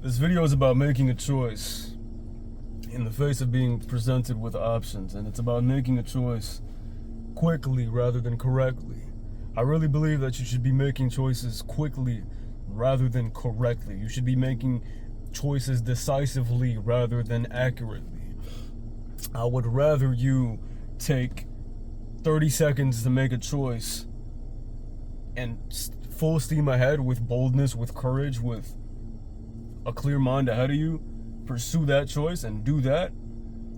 This video is about making a choice in the face of being presented with options, and it's about making a choice quickly rather than correctly. I really believe that you should be making choices quickly rather than correctly. You should be making choices decisively rather than accurately. I would rather you take 30 seconds to make a choice and full steam ahead with boldness, with courage, with a clear mind ahead of you, pursue that choice and do that,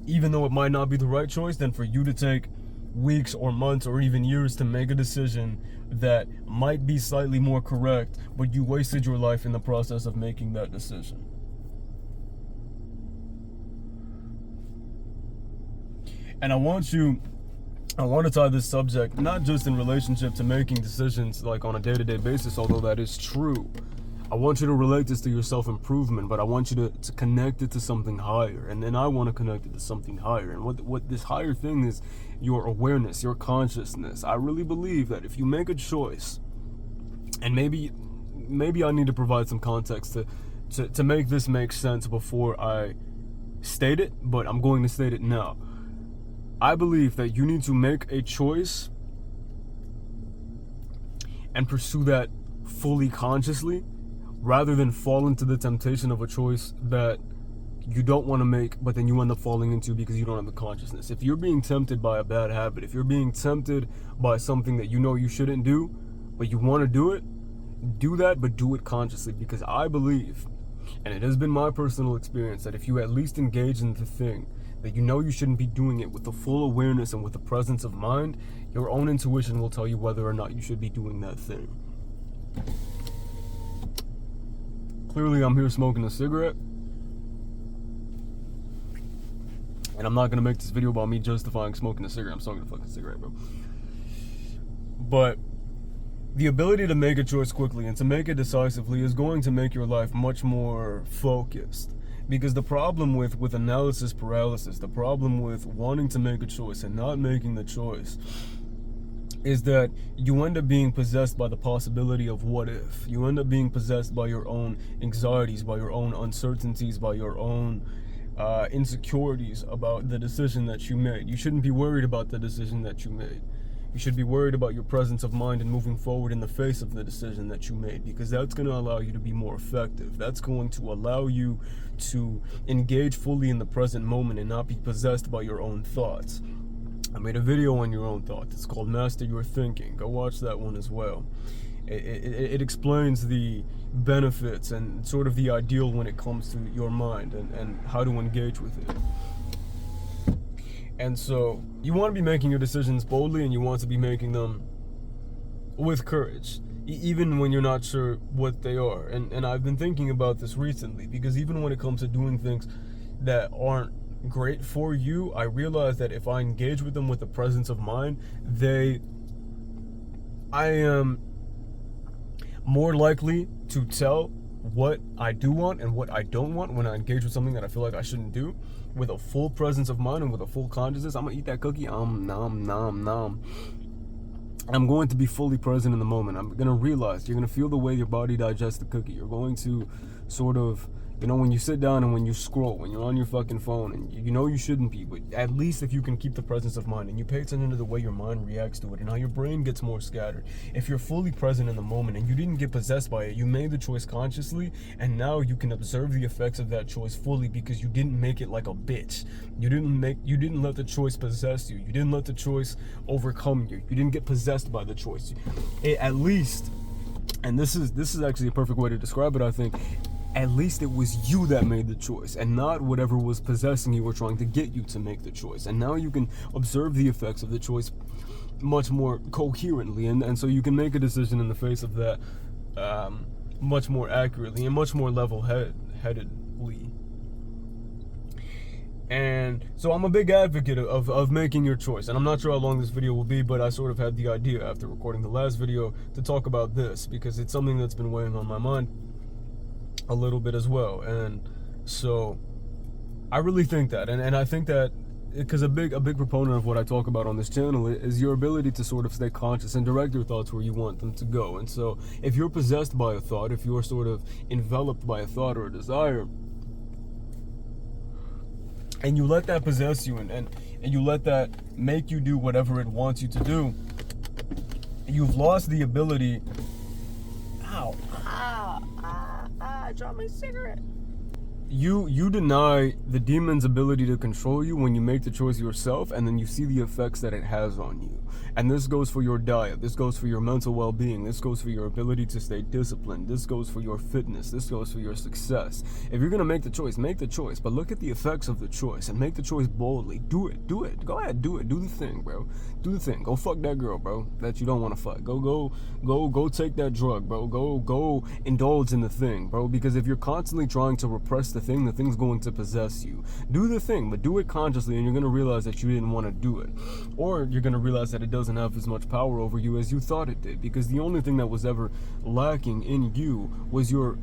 even though it might not be the right choice, than for you to take weeks or months or even years to make a decision that might be slightly more correct, but you wasted your life in the process of making that decision. And I want to tie this subject not just in relationship to making decisions like on a day-to-day basis, although that is true. I want you to relate this to your self-improvement, but I want you to connect it to something higher. And then I want to connect it to something higher. And what this higher thing is, your awareness, your consciousness. I really believe that if you make a choice, and maybe I need to provide some context to make this make sense before I state it, but I'm going to state it now. I believe that you need to make a choice and pursue that fully consciously, rather than fall into the temptation of a choice that you don't want to make, but then you end up falling into because you don't have the consciousness. If you're being tempted by a bad habit, if you're being tempted by something that you know you shouldn't do, but you want to do it, do that, but do it consciously. Because I believe, and it has been my personal experience, that if you at least engage in the thing that you know you shouldn't be doing it with the full awareness and with the presence of mind, your own intuition will tell you whether or not you should be doing that thing. Clearly, I'm here smoking a cigarette, and I'm not gonna make this video about me justifying smoking a cigarette. I'm smoking a fucking cigarette, bro. But the ability to make a choice quickly and to make it decisively is going to make your life much more focused. Because the problem with analysis paralysis, the problem with wanting to make a choice and not making the choice, is that you end up being possessed by the possibility of what if. You end up being possessed by your own anxieties, by your own uncertainties, by your own insecurities about the decision that you made. You shouldn't be worried about the decision that you made. You should be worried about your presence of mind and moving forward in the face of the decision that you made, because that's going to allow you to be more effective. That's going to allow you to engage fully in the present moment and not be possessed by your own thoughts. I made a video on your own thoughts. It's called Master Your Thinking. Go watch that one as well. It explains the benefits and sort of the ideal when it comes to your mind and how to engage with it. And so you want to be making your decisions boldly, and you want to be making them with courage, even when you're not sure what they are. And I've been thinking about this recently, because even when it comes to doing things that aren't great for you, I realize that if I engage with them with the presence of mind, I am more likely to tell what I do want and what I don't want when I engage with something that I feel like I shouldn't do, with a full presence of mind and with a full consciousness. I'm gonna eat that cookie, nom nom. I'm going to be fully present in the moment. I'm gonna realize, you're gonna feel the way your body digests the cookie. You're going to sort of, when you sit down and when you scroll, when you're on your fucking phone, and you know you shouldn't be, but at least if you can keep the presence of mind and you pay attention to the way your mind reacts to it and how your brain gets more scattered. If you're fully present in the moment and you didn't get possessed by it, you made the choice consciously, and now you can observe the effects of that choice fully, because you didn't make it like a bitch. You didn't let the choice possess you. You didn't let the choice overcome you. You didn't get possessed by the choice. At least, and this is actually a perfect way to describe it, I think, at least it was you that made the choice and not whatever was possessing you or trying to get you to make the choice. And now you can observe the effects of the choice much more coherently, and so you can make a decision in the face of that much more accurately and much more level-headedly. And so I'm a big advocate of making your choice. And I'm not sure how long this video will be, but I sort of had the idea after recording the last video to talk about this, because it's something that's been weighing on my mind a little bit as well. And so I really think that, and I think that because a big proponent of what I talk about on this channel is your ability to sort of stay conscious and direct your thoughts where you want them to go. And so if you're possessed by a thought, if you're sort of enveloped by a thought or a desire, and you let that possess you, and you let that make you do whatever it wants you to do, you've lost the ability. Ow, I dropped my cigarette. You deny the demon's ability to control you when you make the choice yourself, and then you see the effects that it has on you. And this goes for your diet, this goes for your mental well-being, this goes for your ability to stay disciplined, this goes for your fitness, this goes for your success. If you're gonna make the choice, but look at the effects of the choice and make the choice boldly. Do it. Go ahead, do it. Do the thing, bro. Do the thing. Go fuck that girl, bro, that you don't want to fuck. Go take that drug, bro. Go indulge in the thing, bro, because if you're constantly trying to repress the thing's going to possess you. Do the thing, but do it consciously, and you're going to realize that you didn't want to do it. Or you're going to realize that it doesn't have as much power over you as you thought it did, because the only thing that was ever lacking in you was you.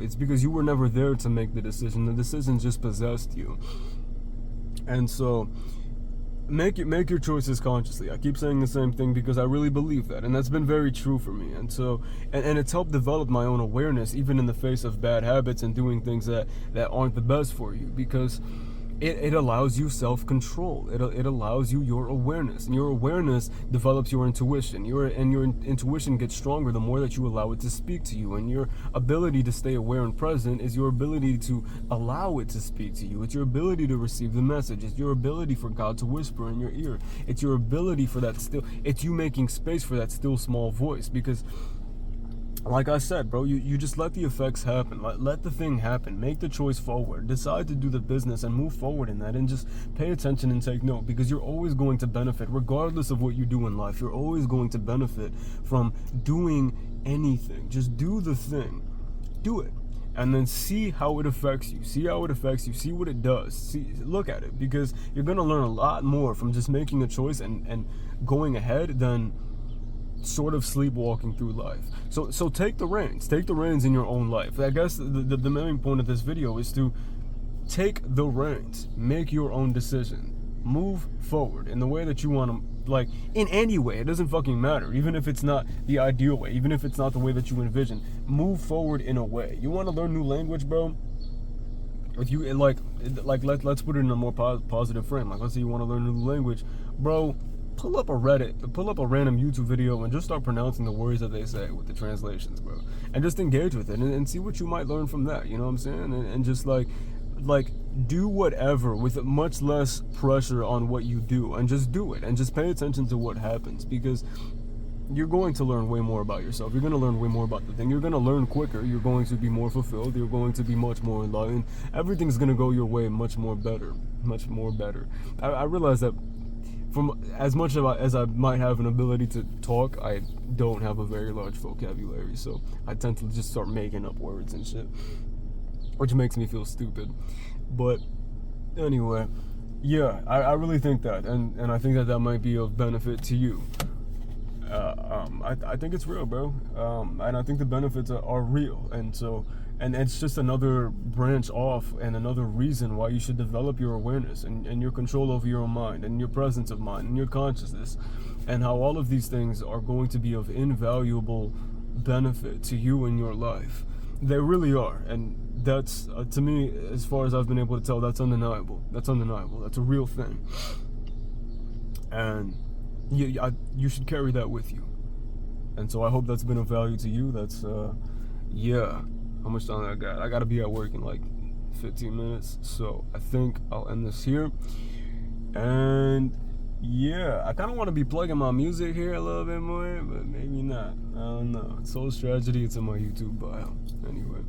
It's because you were never there to make the decision. The decision just possessed you. And so make your choices consciously. I keep saying the same thing because I really believe that, and that's been very true for me. And so and it's helped develop my own awareness, even in the face of bad habits and doing things that aren't the best for you, because it allows you self-control. It allows you your awareness, and your awareness develops your intuition. Your intuition gets stronger the more that you allow it to speak to you. And your ability to stay aware and present is your ability to allow it to speak to you. It's your ability to receive the message. It's your ability for God to whisper in your ear. It's your ability for that it's you making space for that still small voice. Because like I said, bro, you just let the effects happen. Let the thing happen. Make the choice forward. Decide to do the business and move forward in that, and just pay attention and take note, because you're always going to benefit regardless of what you do in life. You're always going to benefit from doing anything. Just do the thing. Do it. And then see how it affects you. See how it affects you. See what it does. Look at it, because you're going to learn a lot more from just making a choice and going ahead than sort of sleepwalking through life. So take the reins in your own life. I guess the main point of this video is to take the reins, make your own decision, move forward in the way that you want to, like, in any way. It doesn't fucking matter, even if it's not the ideal way, even if it's not the way that you envision. Move forward in a way. You want to learn new language, bro? If you let's put it in a more positive frame. Like, let's say you want to learn a new language, bro. Pull up a random YouTube video and just start pronouncing the words that they say with the translations, bro. And just engage with it and see what you might learn from that, you know what I'm saying? And just like do whatever with much less pressure on what you do, and just do it, and just pay attention to what happens, because you're going to learn way more about yourself. You're going to learn way more about the thing. You're going to learn quicker. You're going to be more fulfilled. You're going to be much more enlightened. Everything's going to go your way much more better. I realize that from as much as I might have an ability to talk, I don't have a very large vocabulary, so I tend to just start making up words and shit, which makes me feel stupid. But anyway, yeah, I really think that, and I think that might be of benefit to you. I think it's real, bro, and I think the benefits are real, and it's just another branch off and another reason why you should develop your awareness and your control over your own mind and your presence of mind and your consciousness, and how all of these things are going to be of invaluable benefit to you in your life. They really are, and that's, to me, as far as I've been able to tell, that's undeniable. That's a real thing. And you should carry that with you. And so I hope that's been of value to you. That's, yeah. How much time I got? I gotta be at work in like 15 minutes. So I think I'll end this here. And yeah, I kind of want to be plugging my music here a little bit more, but maybe not. I don't know. Soul Tragedy, it's in my YouTube bio. Anyway.